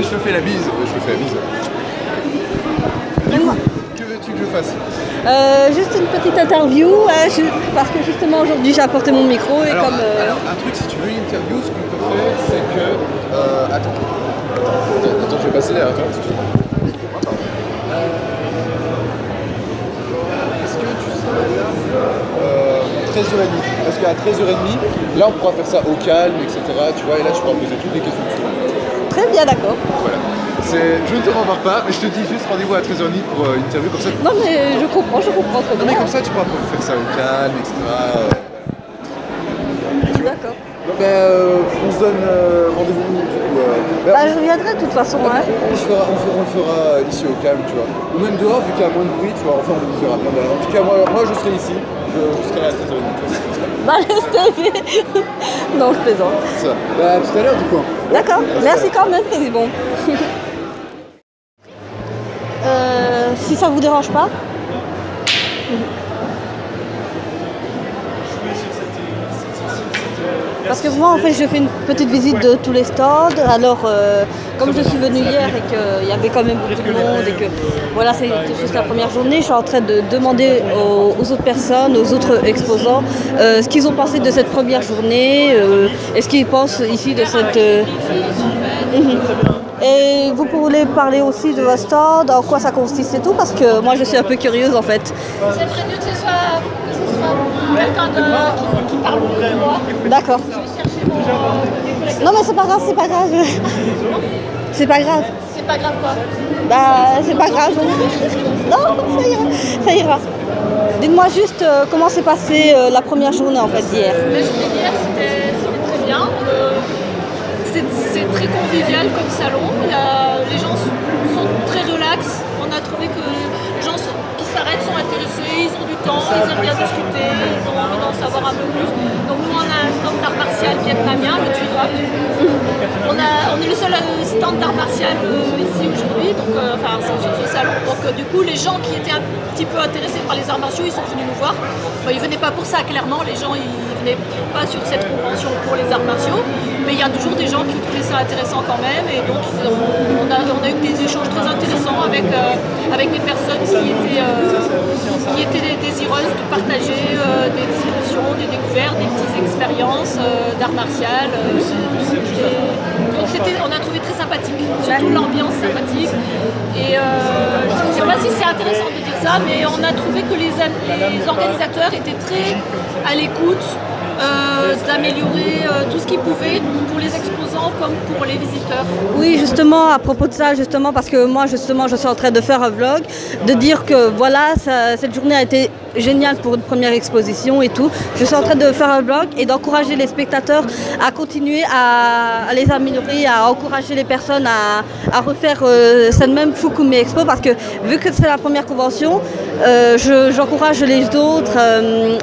je te fais la bise. Je te fais la bise. Du coup, que veux-tu que je fasse? Juste une petite interview, parce que justement aujourd'hui j'ai apporté mon micro et alors, comme... alors, un truc, si tu veux une interview, ce qu'on peut faire, c'est que... attends, je vais passer là, attends. Est-ce que tu sais, là, 13h30, parce qu'à 13h30, là on pourra faire ça au calme, etc. Tu vois, et là tu pourras poser toutes les questions que tu veux. Très bien, d'accord. Voilà. Je ne te rembarre pas, mais je te dis juste rendez-vous à 13h30 pour une interview comme ça. Non mais je comprends très Non bien. mais comme ça tu pourras faire ça au calme, etc. D'accord. On se donne rendez-vous du coup. Je reviendrai de toute façon. Hein. On le fera ici au calme, tu vois. Ou même dehors, vu qu'il y a moins de bruit, tu vois. Enfin, on verra bien. En tout cas, moi je serai ici. Je serai à 13h30. Laisse tomber. Non, je plaisante. Ça. Tout à l'heure du coup. D'accord, merci quand même, c'est bon. Si ça vous dérange pas. Parce que moi en fait je fais une petite visite de tous les stands, alors comme je suis venue hier et qu'il y avait quand même beaucoup de monde et que voilà c'était juste la première journée, je suis en train de demander aux autres personnes, aux autres exposants ce qu'ils ont pensé de cette première journée et ce qu'ils pensent ici de cette... Et vous pourrez parler aussi de votre stand, en quoi ça consiste et tout, parce que moi je suis un peu curieuse en fait. J'aimerais mieux que ce soit quelqu'un qui parle beaucoup de moi. D'accord. Je vais chercher mon... Non mais c'est pas grave, c'est pas grave. C'est pas grave. C'est pas grave quoi? C'est pas grave. Non, ça ira. Dites-moi juste comment s'est passée la première journée en fait hier. La journée d'hier c'était très bien. C'est très convivial comme salon. Les gens sont très relax. On a trouvé que les gens qui s'arrêtent sont intéressés, ils ont du temps, ils aiment bien discuter, ils ont envie d'en savoir un peu plus. Donc nous on a un stand d'art martial vietnamien, le Tuifap. On est le seul stand d'art martial ici aujourd'hui, donc sur ce salon. Donc du coup les gens qui étaient un petit peu intéressés par les arts martiaux, ils sont venus nous voir. Ils venaient pas pour ça clairement, les gens ils venaient pas sur cette convention pour les arts martiaux, mais il y a toujours des gens qui trouvaient ça intéressant quand même, et donc on a eu des échanges très intéressants avec des personnes qui étaient désireuses de partager des discussions, des découvertes, des petites expériences d'art martial. Donc on a trouvé très sympathique, surtout l'ambiance sympathique. Et je ne sais pas si c'est intéressant de dire ça, mais on a trouvé que les organisateurs étaient très à l'écoute d'améliorer tout ce qu'ils pouvaient pour les exposants comme pour les visiteurs. Oui, justement, à propos de ça, justement, parce que moi, justement, je suis en train de faire un vlog, de dire que voilà, cette journée a été géniale pour une première exposition et tout. Je suis en train de faire un vlog et d'encourager les spectateurs à continuer à les améliorer, à encourager les personnes à refaire cette même Fukumi Expo, parce que vu que c'est la première convention, j'encourage les autres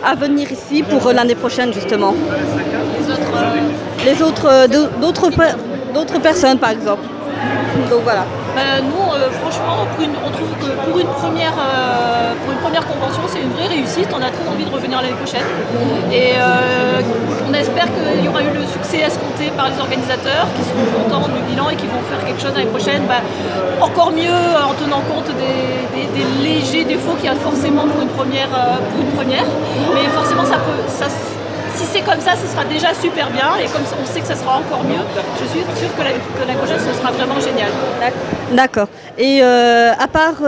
à venir ici pour l'année prochaine, justement. D'autres personnes, par exemple. Donc voilà. Nous, franchement, on trouve que pour une première convention, c'est une vraie réussite. On a très envie de revenir l'année prochaine. Et on espère qu'il y aura eu le succès escompté par les organisateurs, qui seront contents du bilan et qui vont faire quelque chose l'année prochaine. Encore mieux en tenant compte des légers défauts qu'il y a forcément pour une première. Mais forcément, si c'est comme ça, ce sera déjà super bien, et comme on sait que ça sera encore mieux, je suis sûre que l'année prochaine, ce sera vraiment génial. D'accord. Et à part,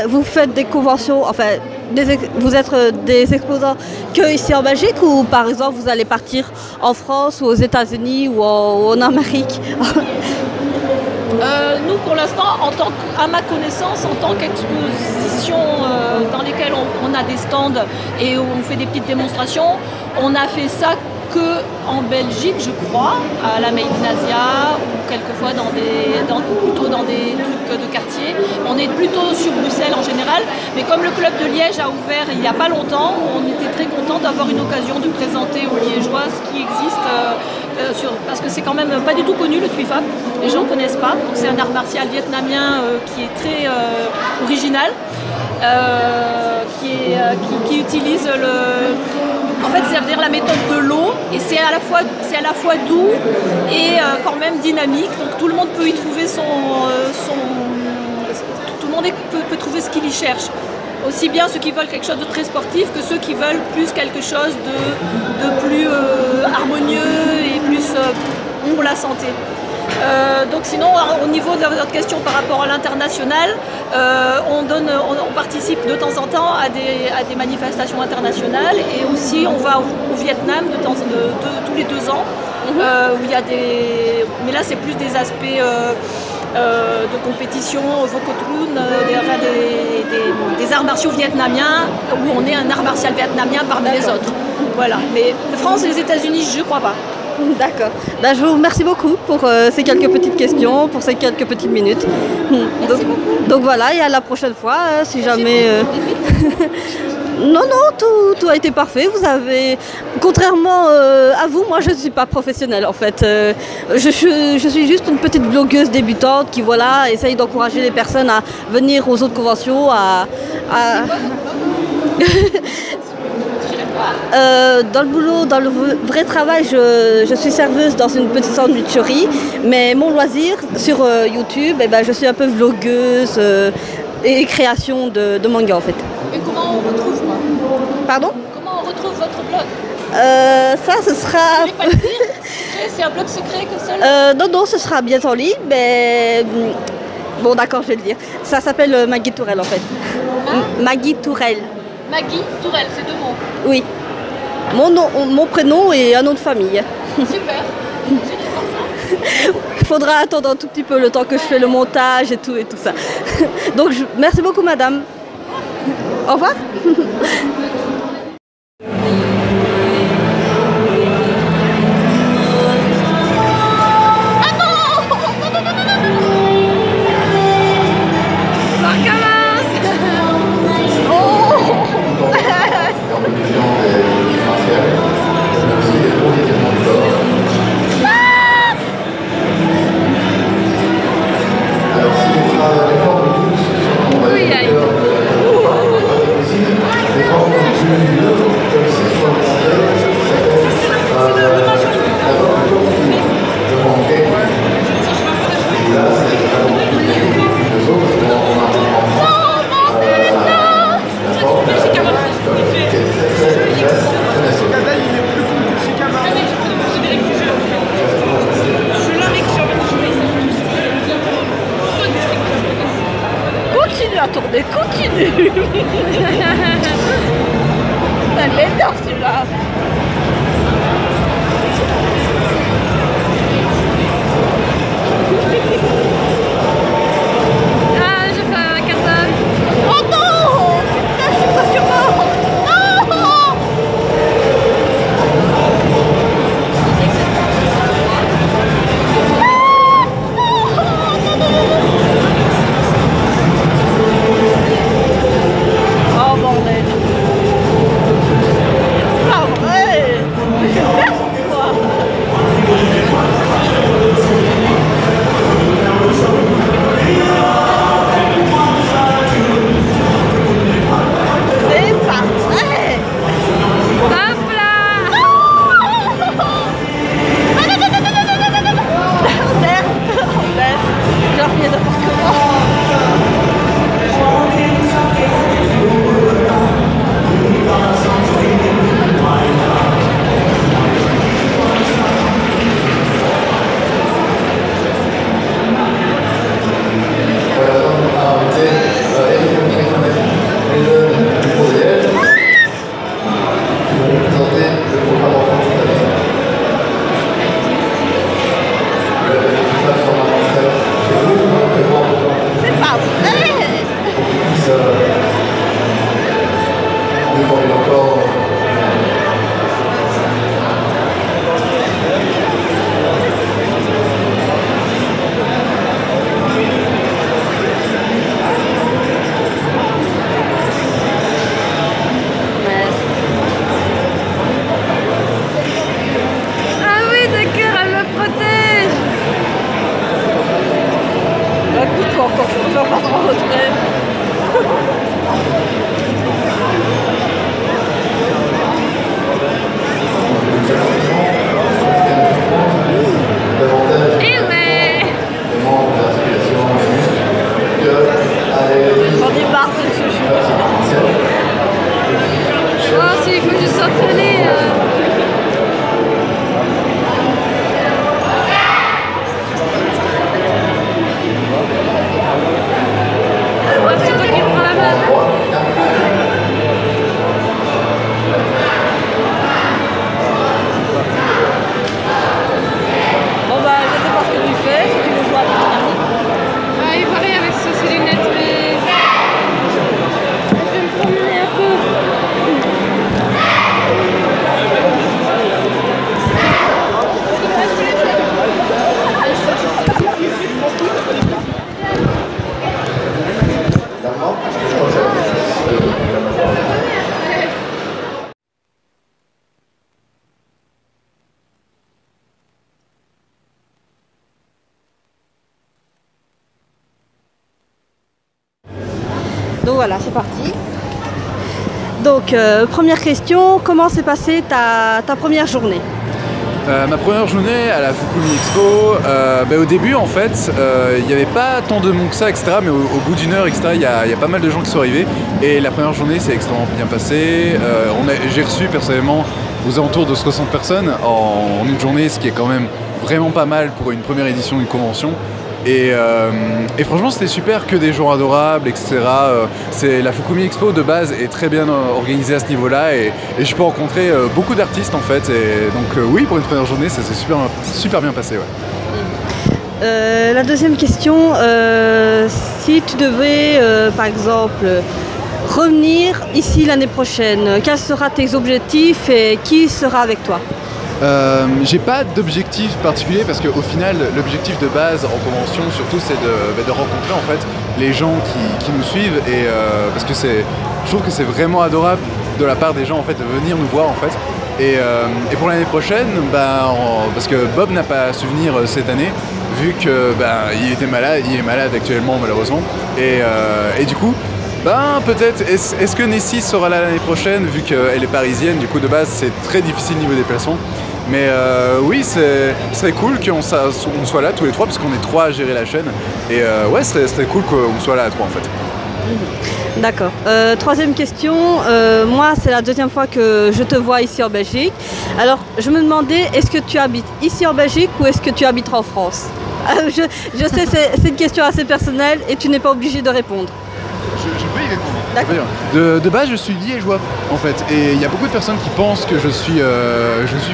vous faites des conventions, vous êtes des exposants que ici en Belgique, ou par exemple vous allez partir en France ou aux États-Unis ou en Amérique? Nous, pour l'instant, à ma connaissance, en tant qu'exposition dans lesquelles on a des stands et où on fait des petites démonstrations, on a fait ça que en Belgique, je crois, à la Made in Asia, ou quelquefois plutôt dans des trucs de quartier. On est plutôt sur Bruxelles en général, mais comme le club de Liège a ouvert il n'y a pas longtemps, on était très content d'avoir une occasion de présenter aux Liégeois ce qui existe, parce que c'est quand même pas du tout connu le Tuifap, les gens ne connaissent pas. C'est un art martial vietnamien qui est très original, qui utilise En fait, ça veut dire la méthode de l'eau, et c'est à la fois doux et quand même dynamique. Donc tout le monde peut y trouver tout le monde peut trouver ce qu'il y cherche. Aussi bien ceux qui veulent quelque chose de très sportif que ceux qui veulent plus quelque chose de plus harmonieux et plus pour la santé. Donc sinon, au niveau de votre question par rapport à l'international, on participe de temps en temps à des manifestations internationales, et aussi on va au Vietnam tous les 2 ans, où il y a mais là c'est plus des aspects de compétition, Vokotun, des arts martiaux vietnamiens, où on est un art martial vietnamien parmi les autres. Voilà. Mais France et les États-Unis, je ne crois pas. D'accord. Ben, je vous remercie beaucoup pour ces quelques petites questions, pour ces quelques petites minutes. Donc voilà, et à la prochaine fois, si jamais... Non, tout a été parfait. Vous avez, contrairement à vous, moi je ne suis pas professionnelle en fait. Je suis juste une petite blogueuse débutante qui voilà, essaye d'encourager les personnes à venir aux autres conventions, dans le boulot, dans le vrai travail, je suis serveuse dans une petite sandwicherie, mais mon loisir sur YouTube, je suis un peu vlogueuse et création de manga en fait. Et comment on retrouve quoi? Pardon? Comment on retrouve votre blog? Ça, ce sera... Vous voulez pas le dire? C'est un blog secret comme ça? Non, ce sera bien en ligne, mais... Bon, d'accord, je vais le dire. Ça s'appelle Maggie Tourelle, en fait. Maggie Tourelle. Maggie Tourelle, c'est 2 mots. Oui. Mon prénom et un nom de famille. Super. J'irai voir ça. Il faudra attendre un tout petit peu le temps que je fais le montage et tout ça. Donc, merci beaucoup, madame. Au revoir. Continue. T'as l'énorme celui-là. Ah, j'ai fait un carton. Oh non! Putain, je suis presque morte. Non! Oh bordel. C'est pas vrai. Je perds quoi. C'est pas vrai. Hop là. On baisse. Je leur mets n'importe comment. C'est pas vrai. Ah oui, d'accord, elle me protège. Écoute, encore, je peux pas trop retrait. Donc voilà, c'est parti. Donc, première question, comment s'est passée ta première journée? Ma première journée à la Fukumi Expo, au début en fait, il n'y avait pas tant de monde que ça, etc. Mais au bout d'une heure, etc., il y a pas mal de gens qui sont arrivés. Et la première journée s'est extrêmement bien passée. J'ai reçu personnellement aux alentours de 60 personnes en une journée, ce qui est quand même vraiment pas mal pour une première édition d'une convention. Et franchement c'était super, que des gens adorables, etc. La Fukumi Expo de base est très bien organisée à ce niveau-là et je peux rencontrer beaucoup d'artistes en fait. Et donc oui, pour une première journée, ça s'est super bien passé. Ouais. La deuxième question, si tu devais par exemple revenir ici l'année prochaine, quels seront tes objectifs et qui sera avec toi? J'ai pas d'objectif particulier parce qu'au final l'objectif de base en convention surtout c'est de rencontrer en fait les gens qui nous suivent et parce que je trouve que c'est vraiment adorable de la part des gens en fait de venir nous voir en fait et pour l'année prochaine parce que Bob n'a pas su venir cette année vu que il est malade actuellement malheureusement et du coup peut-être, est-ce que Nessie sera là l'année prochaine, vu qu'elle est parisienne, du coup de base c'est très difficile niveau déplacement. Mais oui, ce serait cool qu'on soit là tous les trois, parce qu'on est trois à gérer la chaîne. Et ouais, ce serait cool qu'on soit là à trois en fait. D'accord. Troisième question, moi c'est la deuxième fois que je te vois ici en Belgique. Alors je me demandais, est-ce que tu habites ici en Belgique ou est-ce que tu habites en France? Je sais, c'est une question assez personnelle et tu n'es pas obligé de répondre. Je peux y répondre. De base, je suis liégeois en fait, et il y a beaucoup de personnes qui pensent que je suis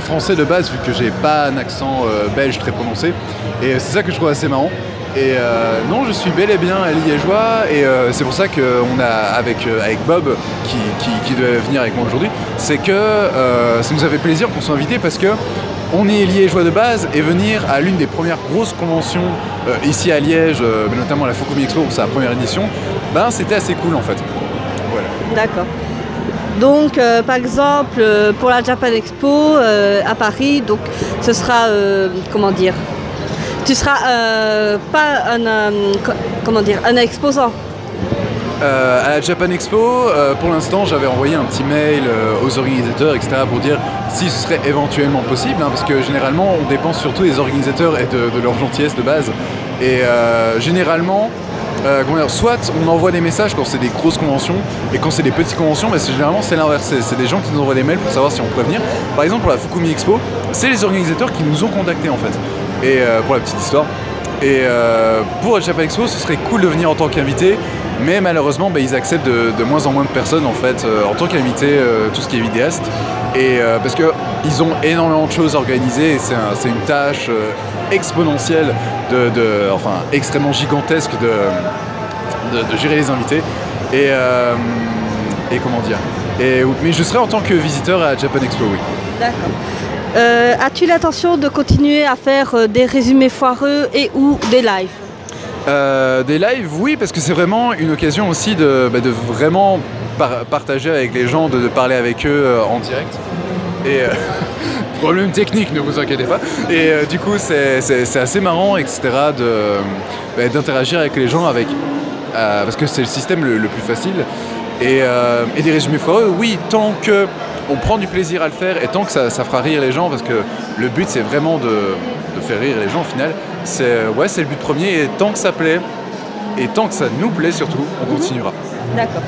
français de base vu que j'ai pas un accent belge très prononcé, et c'est ça que je trouve assez marrant. Et non, je suis bel et bien liégeois, et c'est pour ça qu'on a avec Bob qui devait venir avec moi aujourd'hui, c'est que ça nous a fait plaisir qu'on soit invité parce que on est liégeois de base et venir à l'une des premières grosses conventions ici à Liège, notamment la Fukumi Expo pour sa première édition, c'était assez cool en fait. Voilà. D'accord. Donc par exemple pour la Japan Expo à Paris, donc ce sera comment dire, tu seras pas un exposant. À la Japan Expo, pour l'instant, j'avais envoyé un petit mail aux organisateurs, etc. pour dire si ce serait éventuellement possible, parce que généralement, on dépend surtout des organisateurs et de leur gentillesse de base. Et généralement, soit on envoie des messages quand c'est des grosses conventions, et quand c'est des petites conventions, généralement c'est l'inverse. C'est des gens qui nous envoient des mails pour savoir si on peut venir. Par exemple, pour la Fukumi Expo, c'est les organisateurs qui nous ont contactés en fait. Et pour la petite histoire. Et pour la Japan Expo, ce serait cool de venir en tant qu'invité. Mais malheureusement, ils acceptent de moins en moins de personnes en fait en tant qu'invité, tout ce qui est vidéaste. Et parce qu'ils ont énormément de choses organisées et c'est une tâche exponentielle, enfin extrêmement gigantesque de gérer les invités. Et comment dire. Mais je serai en tant que visiteur à la Japan Expo, oui. D'accord. As-tu l'intention de continuer à faire des résumés foireux et ou des lives? Des lives, oui, parce que c'est vraiment une occasion aussi de vraiment partager avec les gens, de parler avec eux en direct. Et problème technique, ne vous inquiétez pas. Et du coup, c'est assez marrant, etc. D'interagir avec les gens parce que c'est le système le plus facile. Et des résumés foireux, oui, tant que on prend du plaisir à le faire et tant que ça fera rire les gens, parce que le but c'est vraiment de faire rire les gens au final, c'est le but premier, et tant que ça plaît et tant que ça nous plaît surtout, on continuera. D'accord.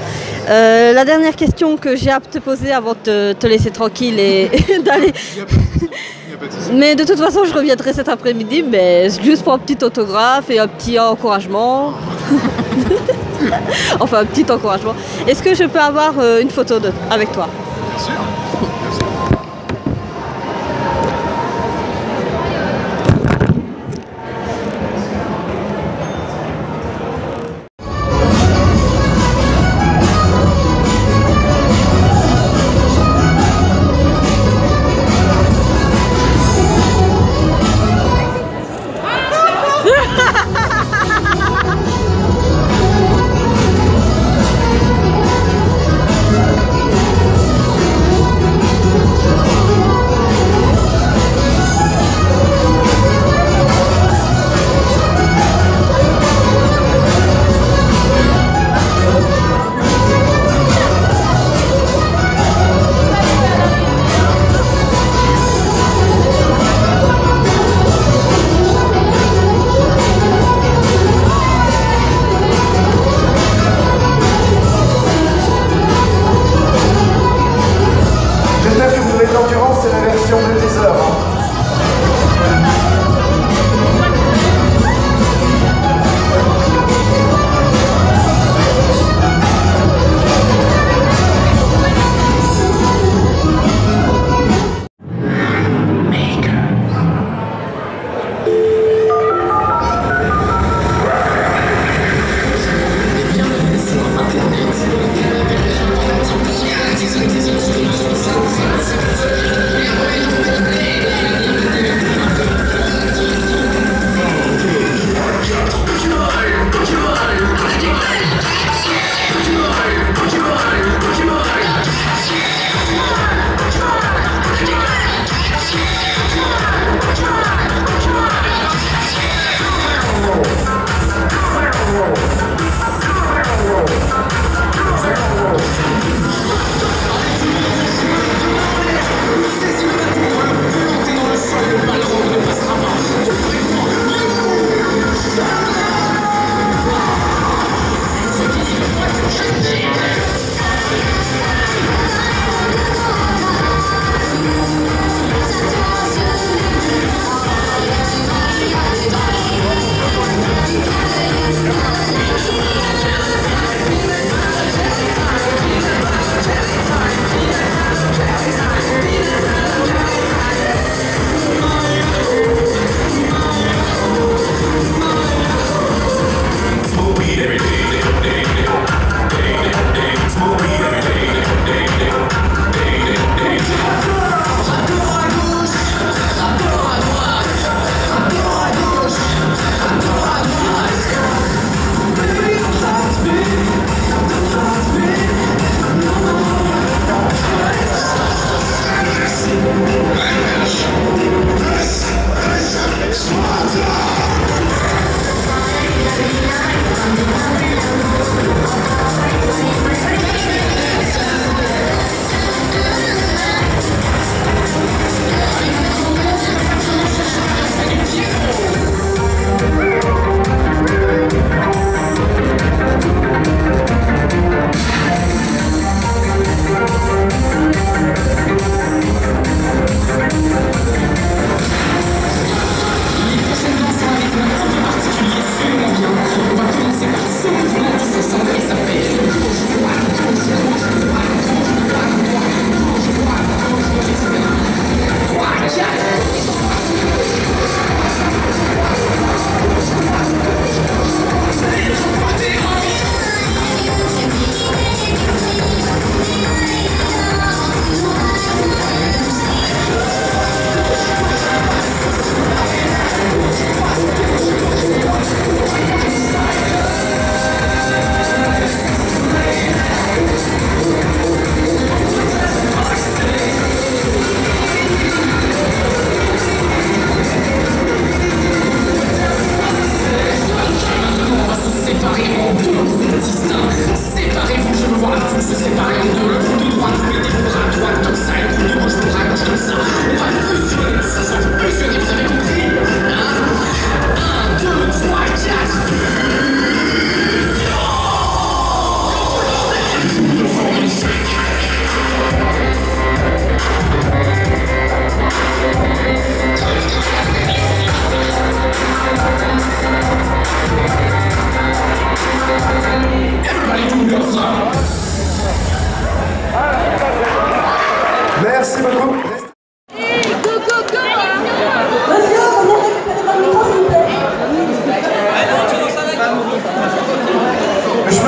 La dernière question que j'ai à te poser avant de te laisser tranquille et d'aller. Mais de toute façon, je reviendrai cet après-midi, mais juste pour un petit autographe et un petit encouragement. Enfin, un petit encouragement. Est-ce que je peux avoir une photo avec toi? Bien sûr.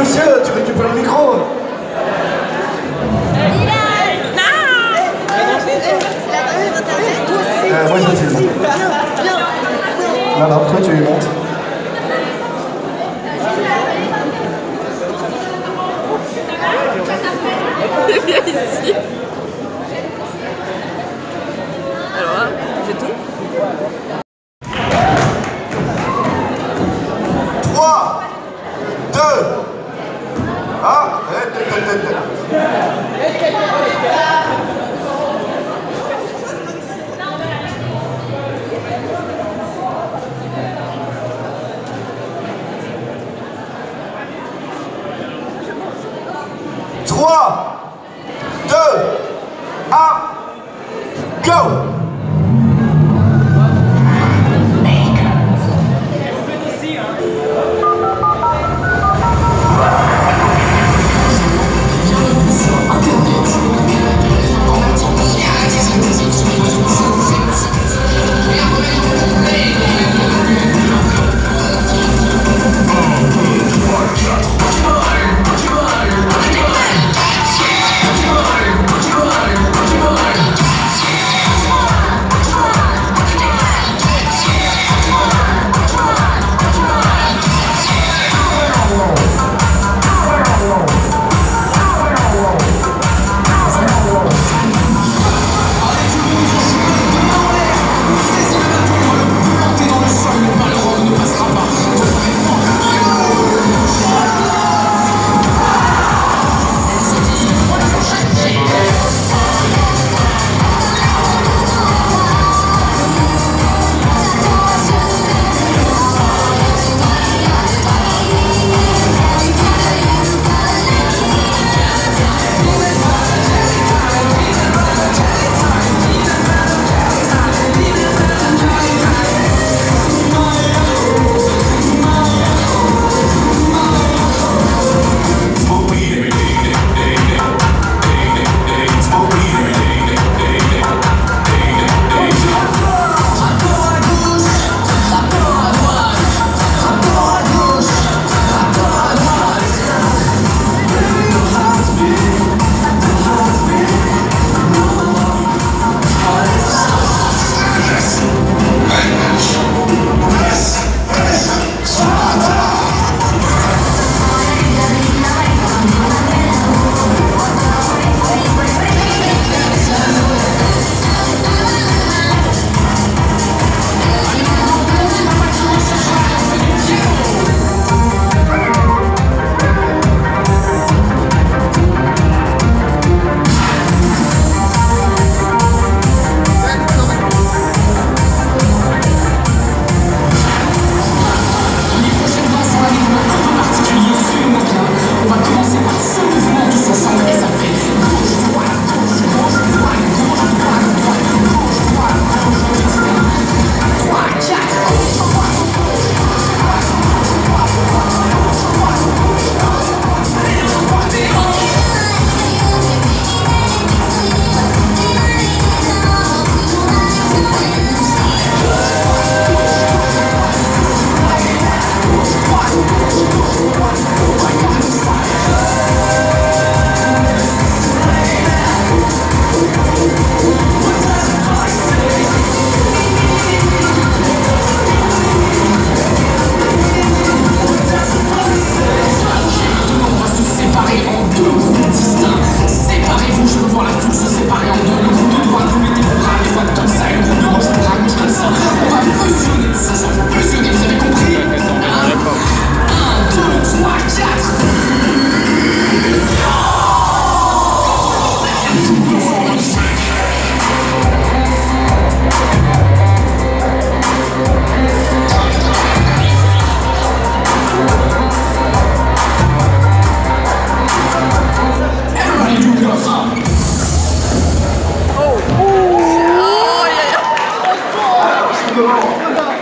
monsieur, tu récupères le micro. Moi je filme. Voilà, toi tu lui montes. Viens ici. Alors, j'ai tout. 3, 2, 1. 3, 2, 1, go!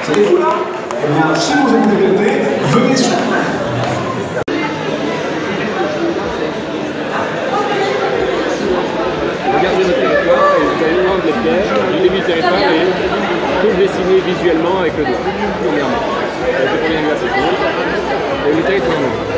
Savez-vous là? Eh bien, si vous êtes développé, venez sur. Regardez votre territoire et vous allez prendre les pierres, l'idée du territoire et tout le dessiner visuellement avec le doigt, premièrement. Avec le premier exercice. Et le territoire.